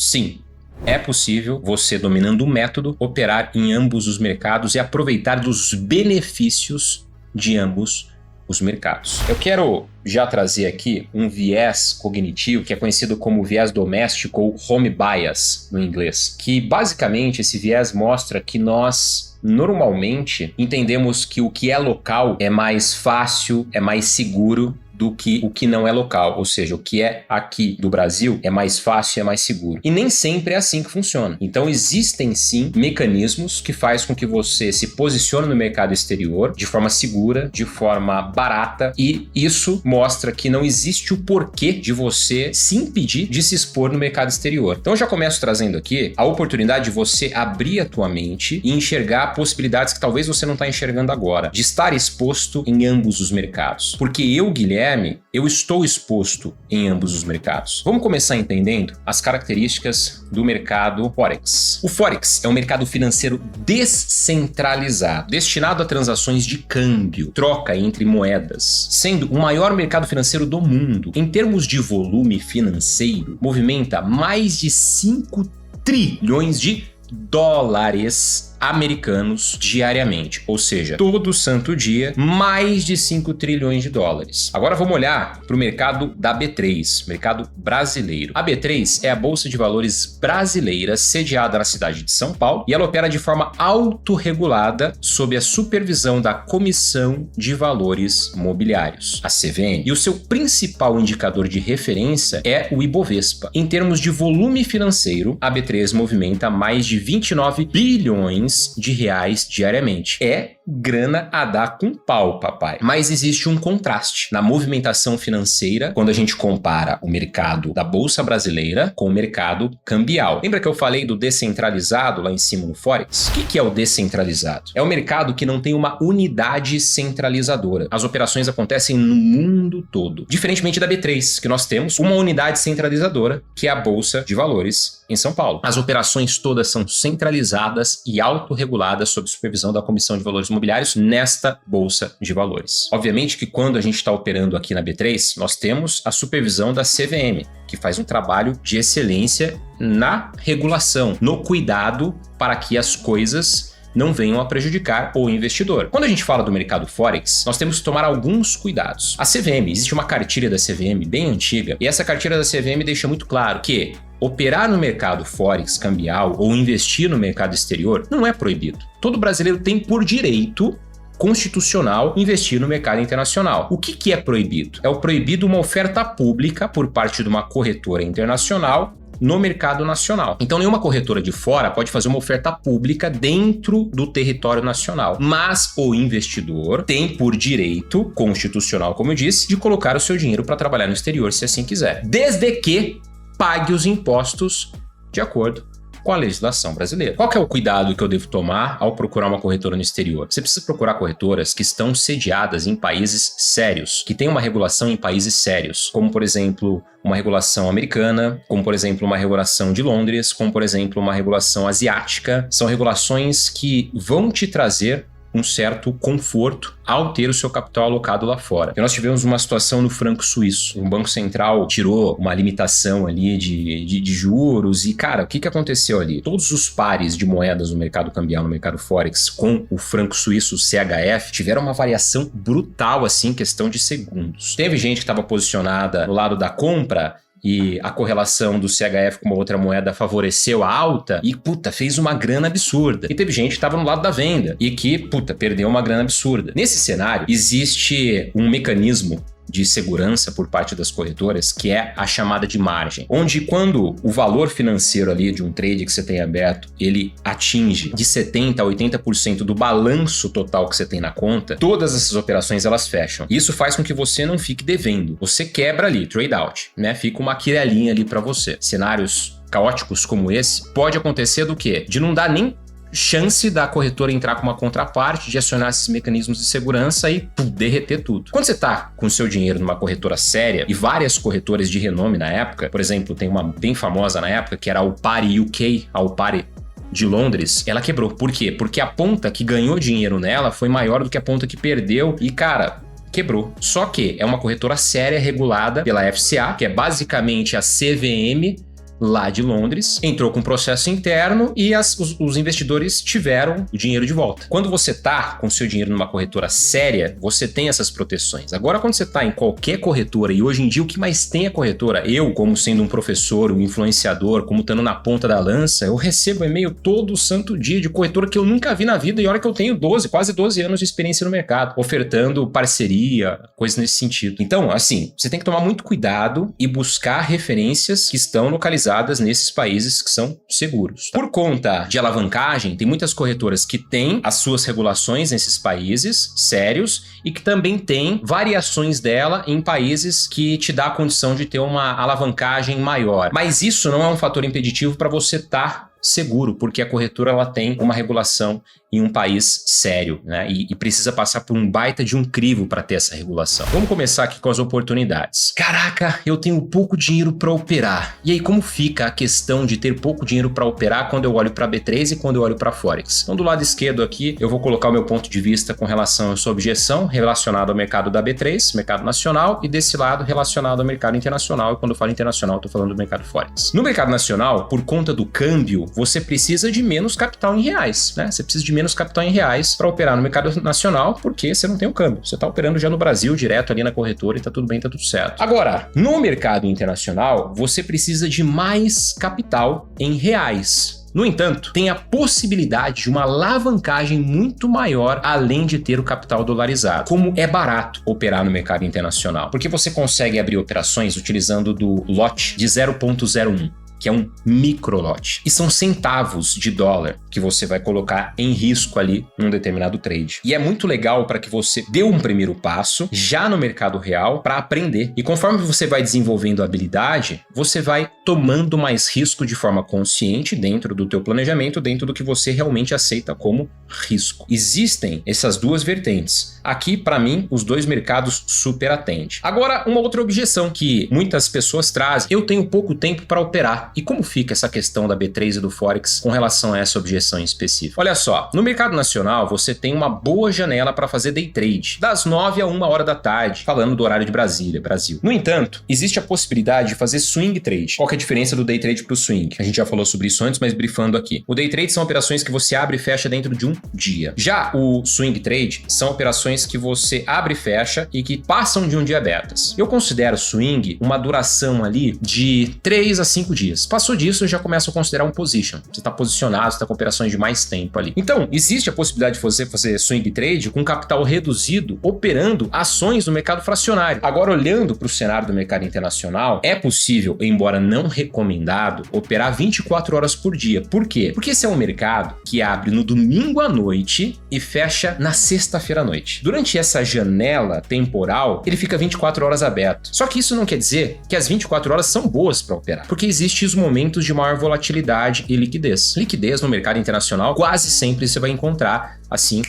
Sim. É possível você, dominando o método, operar em ambos os mercados e aproveitar dos benefícios de ambos os mercados. Eu quero já trazer aqui um viés cognitivo que é conhecido como viés doméstico ou home bias no inglês, que basicamente esse viés mostra que nós normalmente entendemos que o que é local é mais fácil, é mais seguro do que o que não é local, ou seja, o que é aqui do Brasil é mais fácil e é mais seguro. E nem sempre é assim que funciona. Então existem sim mecanismos que fazem com que você se posicione no mercado exterior de forma segura, de forma barata, e isso mostra que não existe o porquê de você se impedir de se expor no mercado exterior. Então eu já começo trazendo aqui a oportunidade de você abrir a tua mente e enxergar possibilidades que talvez você não está enxergando agora, de estar exposto em ambos os mercados. Porque eu, Guilherme, eu estou exposto em ambos os mercados. Vamos começar entendendo as características do mercado Forex. O Forex é um mercado financeiro descentralizado, destinado a transações de câmbio, troca entre moedas, sendo o maior mercado financeiro do mundo. Em termos de volume financeiro, movimenta mais de 5 trilhões de dólares americanos diariamente, ou seja, todo santo dia, mais de 5 trilhões de dólares. Agora vamos olhar para o mercado da B3, mercado brasileiro. A B3 é a Bolsa de Valores brasileira, sediada na cidade de São Paulo, e ela opera de forma autorregulada sob a supervisão da Comissão de Valores Mobiliários, a CVM. E o seu principal indicador de referência é o Ibovespa. Em termos de volume financeiro, a B3 movimenta mais de 29 bilhões de reais diariamente. É grana a dar com pau, papai. Mas existe um contraste na movimentação financeira quando a gente compara o mercado da Bolsa Brasileira com o mercado cambial. Lembra que eu falei do descentralizado lá em cima no Forex? O que é o descentralizado? É o mercado que não tem uma unidade centralizadora. As operações acontecem no mundo todo. Diferentemente da B3, que nós temos uma unidade centralizadora, que é a Bolsa de Valores em São Paulo. As operações todas são centralizadas e autorreguladas sob supervisão da Comissão de Valores Mobiliários nesta Bolsa de Valores. Obviamente que quando a gente está operando aqui na B3, nós temos a supervisão da CVM, que faz um trabalho de excelência na regulação, no cuidado para que as coisas não venham a prejudicar o investidor. Quando a gente fala do mercado Forex, nós temos que tomar alguns cuidados. A CVM, existe uma cartilha da CVM bem antiga, e essa cartilha da CVM deixa muito claro que operar no mercado Forex cambial ou investir no mercado exterior não é proibido. Todo brasileiro tem por direito constitucional investir no mercado internacional. O que é proibido? É o proibido uma oferta pública por parte de uma corretora internacional no mercado nacional. Então, nenhuma corretora de fora pode fazer uma oferta pública dentro do território nacional. Mas o investidor tem por direito constitucional, como eu disse, de colocar o seu dinheiro para trabalhar no exterior, se assim quiser. Desde que pague os impostos de acordo com a legislação brasileira. Qual que é o cuidado que eu devo tomar ao procurar uma corretora no exterior? Você precisa procurar corretoras que estão sediadas em países sérios, que têm uma regulação em países sérios, como, por exemplo, uma regulação americana, como, por exemplo, uma regulação de Londres, como, por exemplo, uma regulação asiática. São regulações que vão te trazer um certo conforto ao ter o seu capital alocado lá fora. E nós tivemos uma situação no franco suíço. O Banco Central tirou uma limitação ali de juros e, cara, o que aconteceu ali? Todos os pares de moedas no mercado cambial, no mercado Forex, com o franco suíço CHF, tiveram uma variação brutal, assim, em questão de segundos. Teve gente que estava posicionada no lado da compra e a correlação do CHF com uma outra moeda favoreceu a alta e, fez uma grana absurda. E teve gente que estava no lado da venda e que, perdeu uma grana absurda. Nesse cenário, existe um mecanismo de segurança por parte das corretoras, que é a chamada de margem, onde quando o valor financeiro ali de um trade que você tem aberto, ele atinge de 70% a 80% do balanço total que você tem na conta, todas essas operações elas fecham. Isso faz com que você não fique devendo. Você quebra ali, trade out, né? Fica uma quirelinha ali para você. Cenários caóticos como esse, pode acontecer do quê? De não dar nem chance da corretora entrar com uma contraparte, de acionar esses mecanismos de segurança e derreter tudo. Quando você está com o seu dinheiro numa corretora séria, e várias corretoras de renome na época, por exemplo, tem uma bem famosa na época, que era a Alpari UK, a Alpari de Londres, ela quebrou. Por quê? Porque a ponta que ganhou dinheiro nela foi maior do que a ponta que perdeu e, cara, quebrou. Só que é uma corretora séria regulada pela FCA, que é basicamente a CVM lá de Londres, entrou com processo interno e os investidores tiveram o dinheiro de volta. Quando você está com seu dinheiro numa corretora séria, você tem essas proteções. Agora, quando você está em qualquer corretora, e hoje em dia o que mais tem é corretora, eu, como sendo um professor, um influenciador, como estando na ponta da lança, eu recebo e-mail todo santo dia de corretora que eu nunca vi na vida, e olha que eu tenho quase 12 anos de experiência no mercado, ofertando parceria, coisas nesse sentido. Então, assim, você tem que tomar muito cuidado e buscar referências que estão localizadas nesses países que são seguros. Por conta de alavancagem, tem muitas corretoras que têm as suas regulações nesses países sérios e que também têm variações dela em países que te dá a condição de ter uma alavancagem maior. Mas isso não é um fator impeditivo para você estar seguro, porque a corretora ela tem uma regulação em um país sério, né? E precisa passar por um baita de um crivo para ter essa regulação. Vamos começar aqui com as oportunidades. Caraca, eu tenho pouco dinheiro para operar. E aí, como fica a questão de ter pouco dinheiro para operar quando eu olho para B3 e quando eu olho para Forex? Então, do lado esquerdo aqui, eu vou colocar o meu ponto de vista com relação à sua objeção relacionado ao mercado da B3, mercado nacional, e desse lado relacionado ao mercado internacional. E quando eu falo internacional, eu estou falando do mercado Forex. No mercado nacional, por conta do câmbio, você precisa de menos capital em reais, né? Você precisa de menos capital em reais para operar no mercado nacional, porque você não tem o câmbio. Você está operando já no Brasil, direto ali na corretora, e tá tudo bem, tá tudo certo. Agora, no mercado internacional, você precisa de mais capital em reais. No entanto, tem a possibilidade de uma alavancagem muito maior além de ter o capital dolarizado. Como é barato operar no mercado internacional? Porque você consegue abrir operações utilizando do lote de 0,01. Que é um microlote. E são centavos de dólar que você vai colocar em risco ali num determinado trade. E é muito legal para que você dê um primeiro passo já no mercado real para aprender. E conforme você vai desenvolvendo a habilidade, você vai tomando mais risco de forma consciente dentro do teu planejamento, dentro do que você realmente aceita como risco. Existem essas duas vertentes. Aqui, para mim, os dois mercados super atendem. Agora, uma outra objeção que muitas pessoas trazem: eu tenho pouco tempo para operar. E como fica essa questão da B3 e do Forex com relação a essa objeção em específico? Olha só, no mercado nacional você tem uma boa janela para fazer day trade, das 9 a 1 hora da tarde, falando do horário de Brasília, Brasil. No entanto, existe a possibilidade de fazer swing trade. Qual que é a diferença do day trade para o swing? A gente já falou sobre isso antes, mas brifando aqui. O day trade são operações que você abre e fecha dentro de um dia. Já o swing trade são operações que você abre e fecha e que passam de um dia abertas. Eu considero swing uma duração ali de 3 a 5 dias. Passou disso, eu já começo a considerar um position. Você está posicionado, você está com operações de mais tempo ali. Então, existe a possibilidade de você fazer swing trade com capital reduzido, operando ações no mercado fracionário. Agora, olhando para o cenário do mercado internacional, é possível, embora não recomendado, operar 24 horas por dia. Por quê? Porque esse é um mercado que abre no domingo à noite e fecha na sexta-feira à noite. Durante essa janela temporal, ele fica 24 horas aberto. Só que isso não quer dizer que as 24 horas são boas para operar, porque existe os momentos de maior volatilidade e liquidez. Liquidez no mercado internacional quase sempre você vai encontrar assim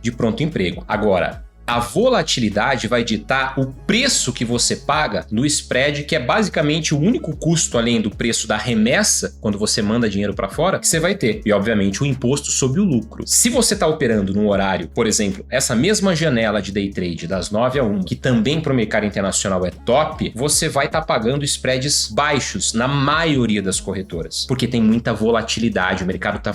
de pronto emprego. Agora, a volatilidade vai ditar o preço que você paga no spread, que é basicamente o único custo além do preço da remessa, quando você manda dinheiro para fora, que você vai ter. E, obviamente, o imposto sobre o lucro. Se você está operando num horário, por exemplo, essa mesma janela de day trade das 9 a 1, que também para o mercado internacional é top, você vai estar pagando spreads baixos na maioria das corretoras, porque tem muita volatilidade, o mercado está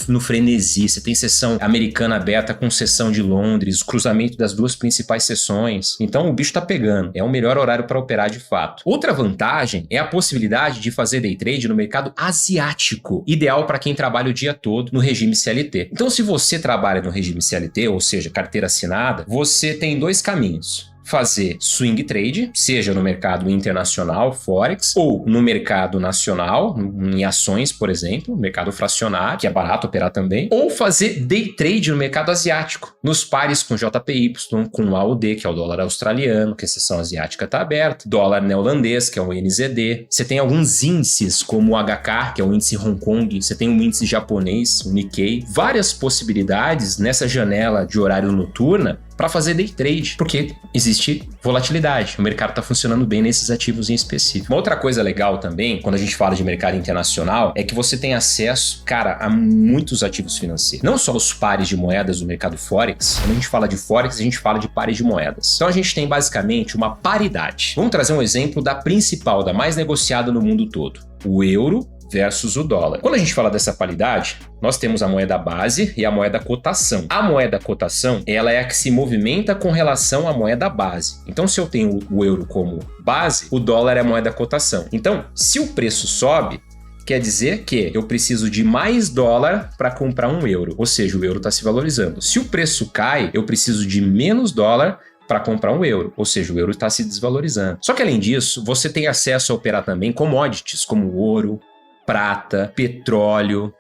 no frenesi, você tem sessão americana aberta com sessão de Londres, cruzamento das duas principais sessões. Então o bicho tá pegando. É o melhor horário para operar de fato. Outra vantagem é a possibilidade de fazer day trade no mercado asiático, ideal para quem trabalha o dia todo no regime CLT. Então, se você trabalha no regime CLT, ou seja, carteira assinada, você tem dois caminhos: fazer swing trade, seja no mercado internacional, Forex, ou no mercado nacional, em ações, por exemplo, mercado fracionário, que é barato operar também, ou fazer day trade no mercado asiático, nos pares com JPY, com o AUD, que é o dólar australiano, que a seção asiática está aberta, dólar neozelandês, que é o NZD. Você tem alguns índices, como o HK, que é o índice Hong Kong, você tem um índice japonês, o Nikkei, várias possibilidades nessa janela de horário noturna para fazer day trade, porque existe volatilidade, o mercado está funcionando bem nesses ativos em específico. Uma outra coisa legal também, quando a gente fala de mercado internacional, é que você tem acesso, cara, a muitos ativos financeiros. Não só os pares de moedas do mercado Forex. Quando a gente fala de Forex, a gente fala de pares de moedas. Então a gente tem basicamente uma paridade. Vamos trazer um exemplo da principal, da mais negociada no mundo todo. O euro versus o dólar. Quando a gente fala dessa paridade, nós temos a moeda base e a moeda cotação. A moeda cotação, ela é a que se movimenta com relação à moeda base. Então, se eu tenho o euro como base, o dólar é a moeda cotação. Então, se o preço sobe, quer dizer que eu preciso de mais dólar para comprar um euro, ou seja, o euro está se valorizando. Se o preço cai, eu preciso de menos dólar para comprar um euro, ou seja, o euro está se desvalorizando. Só que além disso, você tem acesso a operar também commodities como ouro, prata, petróleo,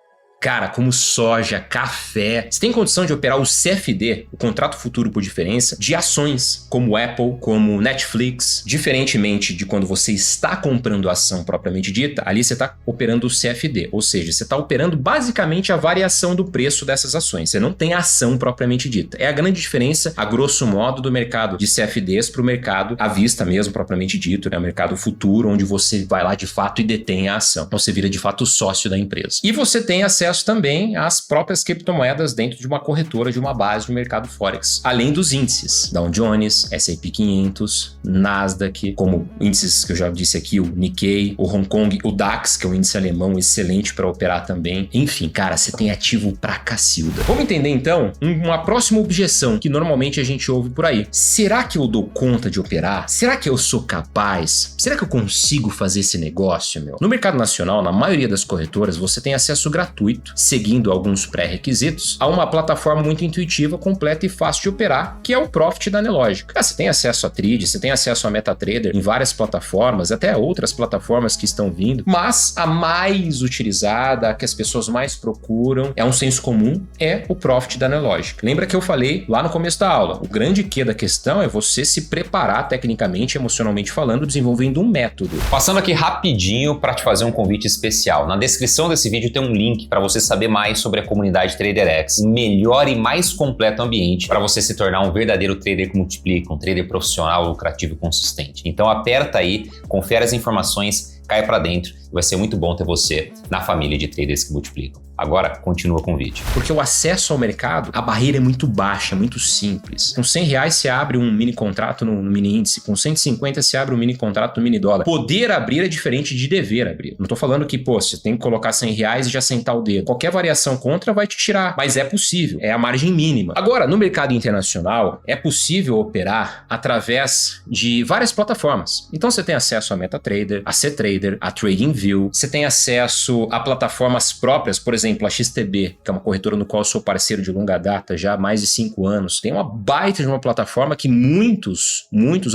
cara, como soja, café. Você tem condição de operar o CFD, o contrato futuro por diferença, de ações como Apple, como Netflix, diferentemente de quando você está comprando a ação propriamente dita, ali você está operando o CFD, ou seja, você está operando basicamente a variação do preço dessas ações. Você não tem a ação propriamente dita. É a grande diferença, a grosso modo, do mercado de CFDs para o mercado à vista mesmo, propriamente dito, né? O mercado futuro, onde você vai lá de fato e detém a ação. Então você vira de fato sócio da empresa. E você tem acesso também às próprias criptomoedas dentro de uma corretora, de uma base do mercado Forex, além dos índices, Dow Jones, S&P 500, Nasdaq, como índices que eu já disse aqui, o Nikkei, o Hong Kong, o DAX, que é um índice alemão excelente para operar também. Enfim, cara, você tem ativo pra cacilda. Vamos entender então uma próxima objeção que normalmente a gente ouve por aí. Será que eu dou conta de operar? Será que eu sou capaz? Será que eu consigo fazer esse negócio, meu? No mercado nacional, na maioria das corretoras, você tem acesso gratuito, seguindo alguns pré-requisitos, a uma plataforma muito intuitiva, completa e fácil de operar, que é o Profit da Nelogica. Você tem acesso a Trade, você tem acesso a MetaTrader em várias plataformas, até outras plataformas que estão vindo, mas a mais utilizada, a que as pessoas mais procuram, é um senso comum, é o Profit da Nelogica. Lembra que eu falei lá no começo da aula, o grande quê da questão é você se preparar tecnicamente, emocionalmente falando, desenvolvendo um método. Passando aqui rapidinho para te fazer um convite especial. Na descrição desse vídeo tem um link para você saber mais sobre a comunidade TraderX, o melhor e mais completo ambiente para você se tornar um verdadeiro trader que multiplica, um trader profissional, lucrativo e consistente. Então aperta aí, confere as informações, cai para dentro e vai ser muito bom ter você na família de traders que multiplicam. Agora, continua com o vídeo. Porque o acesso ao mercado, a barreira é muito baixa, muito simples. Com R$100 você abre um mini contrato no mini índice, com 150 você abre um mini contrato no mini dólar. Poder abrir é diferente de dever abrir. Não tô falando que, você tem que colocar R$100 e já sentar o dedo. Qualquer variação contra vai te tirar, mas é possível, é a margem mínima. Agora, no mercado internacional, é possível operar através de várias plataformas. Então você tem acesso a MetaTrader, a CTrader, a TradingView, você tem acesso a plataformas próprias, por exemplo, a XTB, que é uma corretora no qual eu sou parceiro de longa data, já há mais de 5 anos. Tem uma baita de uma plataforma que muitos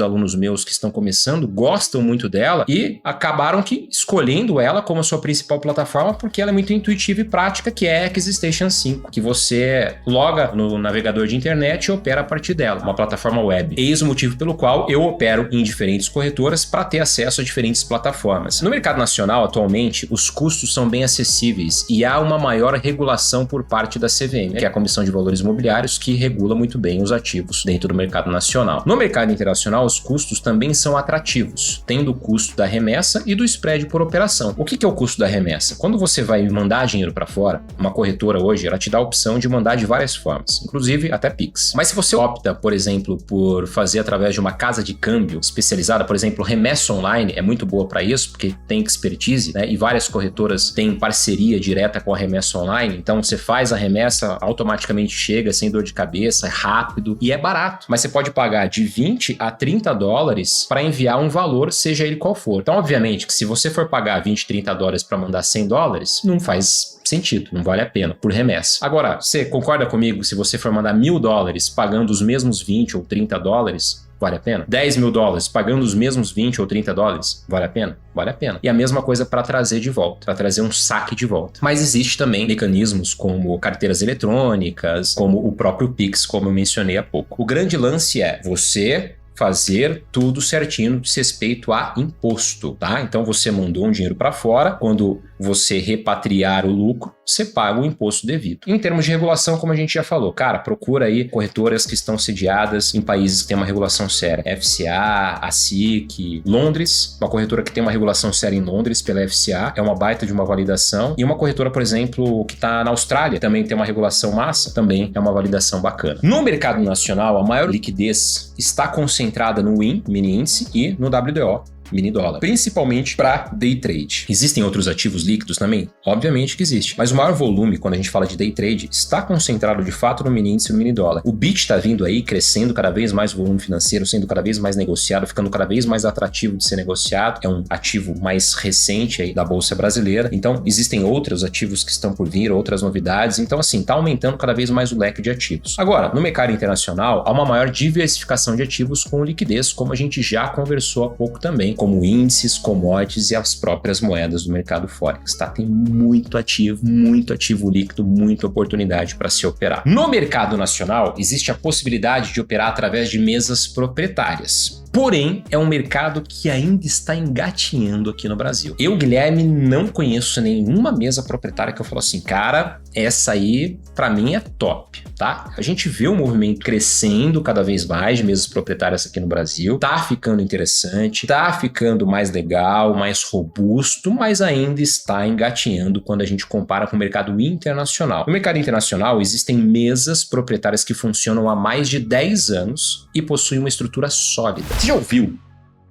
alunos meus que estão começando gostam muito dela e acabaram escolhendo ela como a sua principal plataforma porque ela é muito intuitiva e prática, que é a Xstation 5, que você loga no navegador de internet e opera a partir dela, uma plataforma web. Eis o motivo pelo qual eu opero em diferentes corretoras para ter acesso a diferentes plataformas. No mercado nacional, atualmente, os custos são bem acessíveis e há uma maior regulação por parte da CVM, que é a Comissão de Valores Imobiliários, que regula muito bem os ativos dentro do mercado nacional. No mercado internacional, os custos também são atrativos, tendo o custo da remessa e do spread por operação. O que é o custo da remessa? Quando você vai mandar dinheiro para fora, uma corretora hoje, ela te dá a opção de mandar de várias formas, inclusive até Pix. Mas se você opta, por exemplo, por fazer através de uma casa de câmbio especializada, por exemplo, remessa online é muito boa para isso, porque tem expertise, né? E várias corretoras têm parceria direta com a remessa online, então você faz a remessa, automaticamente chega sem dor de cabeça, é rápido e é barato, mas você pode pagar de 20 a 30 dólares para enviar um valor, seja ele qual for. Então, obviamente, que se você for pagar 20, 30 dólares para mandar 100 dólares, não faz sentido, não vale a pena por remessa. Agora, você concorda comigo, se você for mandar 1.000 dólares pagando os mesmos 20 ou 30 dólares, vale a pena? 10 mil dólares pagando os mesmos 20 ou 30 dólares, vale a pena? Vale a pena. E a mesma coisa para trazer de volta, para trazer um saque de volta. Mas existe também mecanismos como carteiras eletrônicas, como o próprio Pix, como eu mencionei há pouco. O grande lance é você fazer tudo certinho no que diz respeito a imposto, tá? Então você mandou um dinheiro para fora, quando você repatriar o lucro, você paga o imposto devido. Em termos de regulação, como a gente já falou, cara, procura aí corretoras que estão sediadas em países que têm uma regulação séria. FCA, a SIC, Londres, uma corretora que tem uma regulação séria em Londres pela FCA, é uma baita de uma validação. E uma corretora, por exemplo, que está na Austrália, também tem uma regulação massa, também é uma validação bacana. No mercado nacional, a maior liquidez está concentrada no WIN, mini índice, e no WDO, mini dólar, principalmente para day trade. Existem outros ativos líquidos também? Obviamente que existe, mas o maior volume, quando a gente fala de day trade, está concentrado de fato no mini índice e no mini dólar. O BIT está vindo aí, crescendo cada vez mais o volume financeiro, sendo cada vez mais negociado, ficando cada vez mais atrativo de ser negociado. É um ativo mais recente aí da Bolsa Brasileira. Então, existem outros ativos que estão por vir, outras novidades. Então, assim, está aumentando cada vez mais o leque de ativos. Agora, no mercado internacional, há uma maior diversificação de ativos com liquidez, como a gente já conversou há pouco também, como índices, commodities e as próprias moedas do mercado Forex, tá? Tem muito ativo líquido, muita oportunidade para se operar. No mercado nacional, existe a possibilidade de operar através de mesas proprietárias. Porém, é um mercado que ainda está engatinhando aqui no Brasil. Eu, Guilherme, não conheço nenhuma mesa proprietária que eu falo assim, cara, essa aí, para mim, é top, tá? A gente vê o movimento crescendo cada vez mais de mesas proprietárias aqui no Brasil, tá ficando interessante, tá ficando mais legal, mais robusto, mas ainda está engatinhando quando a gente compara com o mercado internacional. No mercado internacional, existem mesas proprietárias que funcionam há mais de 10 anos e possuem uma estrutura sólida. Você já ouviu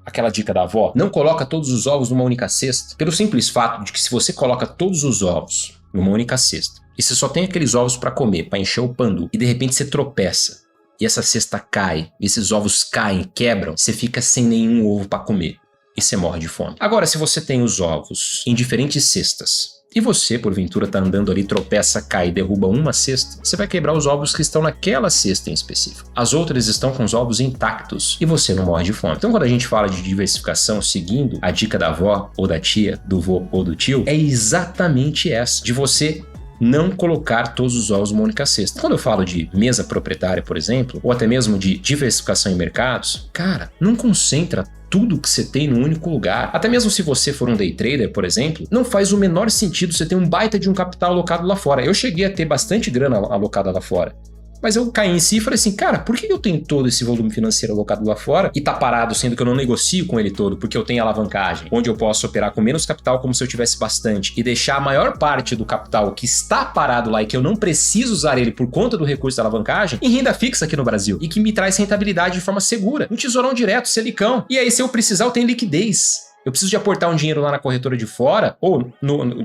aquela dica da avó? Não coloca todos os ovos numa única cesta. Pelo simples fato de que se você coloca todos os ovos numa única cesta e você só tem aqueles ovos para comer, para encher o pandu, e de repente você tropeça e essa cesta cai, esses ovos caem, quebram, você fica sem nenhum ovo para comer e você morre de fome. Agora, se você tem os ovos em diferentes cestas e você, porventura, tá andando ali, tropeça, cai e derruba uma cesta, você vai quebrar os ovos que estão naquela cesta em específico. As outras estão com os ovos intactos e você não morre de fome. Então, quando a gente fala de diversificação, seguindo a dica da avó ou da tia, do vô ou do tio, é exatamente essa, de você não colocar todos os ovos numa única cesta. Quando eu falo de mesa proprietária, por exemplo, ou até mesmo de diversificação em mercados, cara, não concentra tudo que você tem num único lugar. Até mesmo se você for um day trader, por exemplo, não faz o menor sentido você ter um baita de um capital alocado lá fora. Eu cheguei a ter bastante grana alocada lá fora. Mas eu caí em si e falei assim, cara, por que eu tenho todo esse volume financeiro alocado lá fora e tá parado, sendo que eu não negocio com ele todo, porque eu tenho alavancagem, onde eu posso operar com menos capital como se eu tivesse bastante e deixar a maior parte do capital que está parado lá e que eu não preciso usar ele por conta do recurso da alavancagem em renda fixa aqui no Brasil e que me traz rentabilidade de forma segura, um tesourão direto, Selicão. E aí, se eu precisar, eu tenho liquidez. Eu preciso de aportar um dinheiro lá na corretora de fora, ou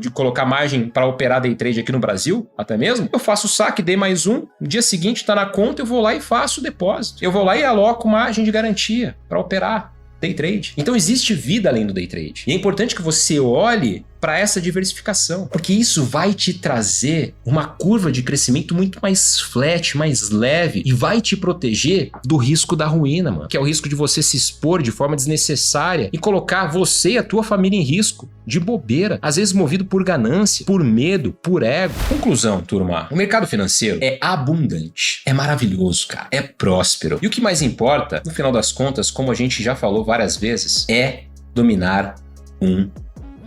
de colocar margem para operar day trade aqui no Brasil, até mesmo. Eu faço o saque, dei mais um, no dia seguinte está na conta, eu vou lá e faço o depósito. Eu vou lá e aloco margem de garantia para operar day trade. Então existe vida além do day trade. E é importante que você olhe para essa diversificação, porque isso vai te trazer uma curva de crescimento muito mais flat, mais leve e vai te proteger do risco da ruína, mano, que é o risco de você se expor de forma desnecessária e colocar você e a tua família em risco de bobeira, às vezes movido por ganância, por medo, por ego. Conclusão, turma, o mercado financeiro é abundante, é maravilhoso, cara, é próspero. E o que mais importa, no final das contas, como a gente já falou várias vezes, é dominar um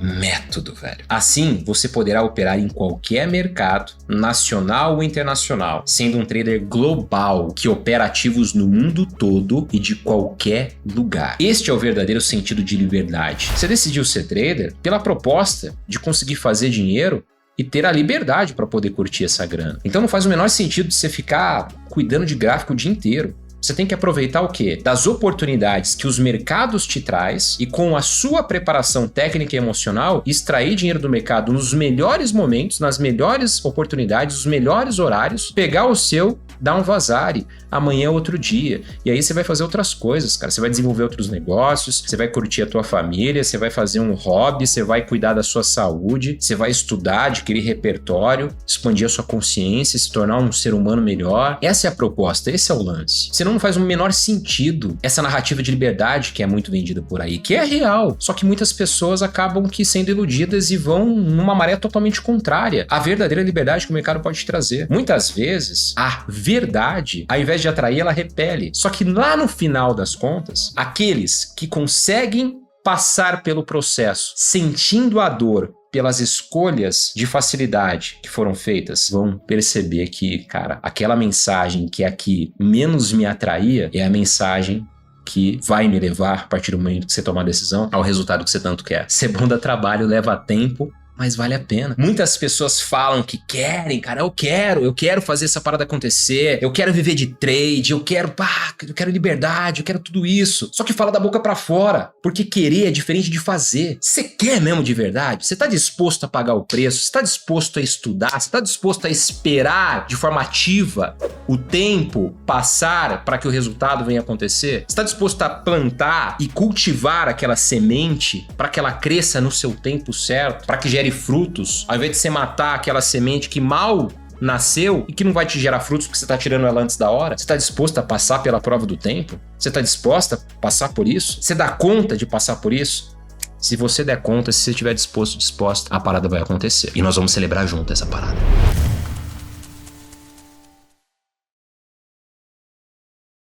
método, velho. Assim, você poderá operar em qualquer mercado, nacional ou internacional, sendo um trader global que opera ativos no mundo todo e de qualquer lugar. Este é o verdadeiro sentido de liberdade. Você decidiu ser trader pela proposta de conseguir fazer dinheiro e ter a liberdade para poder curtir essa grana. Então não faz o menor sentido de você ficar cuidando de gráfico o dia inteiro. Você tem que aproveitar o quê? Das oportunidades que os mercados te traz e com a sua preparação técnica e emocional, extrair dinheiro do mercado nos melhores momentos, nas melhores oportunidades, os melhores horários, pegar o seu, dar um vazare, amanhã é outro dia. E aí você vai fazer outras coisas, cara. Você vai desenvolver outros negócios, você vai curtir a tua família, você vai fazer um hobby, você vai cuidar da sua saúde, você vai estudar, adquirir repertório, expandir a sua consciência, se tornar um ser humano melhor. Essa é a proposta, esse é o lance. Senão não faz o menor sentido essa narrativa de liberdade que é muito vendida por aí, que é real, só que muitas pessoas acabam que sendo iludidas e vão numa maré totalmente contrária à verdadeira liberdade que o mercado pode te trazer. Muitas vezes, a verdade, ao invés de atrair, ela repele. Só que lá no final das contas, aqueles que conseguem passar pelo processo sentindo a dor pelas escolhas de facilidade que foram feitas, vão perceber que, cara, aquela mensagem que aqui menos me atraía é a mensagem que vai me levar, a partir do momento que você tomar a decisão, ao resultado que você tanto quer. Ser bom dá trabalho, leva tempo, mas vale a pena. Muitas pessoas falam que querem, cara, eu quero fazer essa parada acontecer, eu quero viver de trade, eu quero liberdade, eu quero tudo isso. Só que fala da boca pra fora, porque querer é diferente de fazer. Você quer mesmo de verdade? Você tá disposto a pagar o preço? Você tá disposto a estudar? Você tá disposto a esperar de forma ativa o tempo passar para que o resultado venha acontecer? Você tá disposto a plantar e cultivar aquela semente para que ela cresça no seu tempo certo, para que gere frutos, ao invés de você matar aquela semente que mal nasceu e que não vai te gerar frutos porque você está tirando ela antes da hora? Você está disposto a passar pela prova do tempo? Você está disposta a passar por isso? Você dá conta de passar por isso? Se você der conta, se você estiver disposta, a parada vai acontecer. E nós vamos celebrar junto essa parada.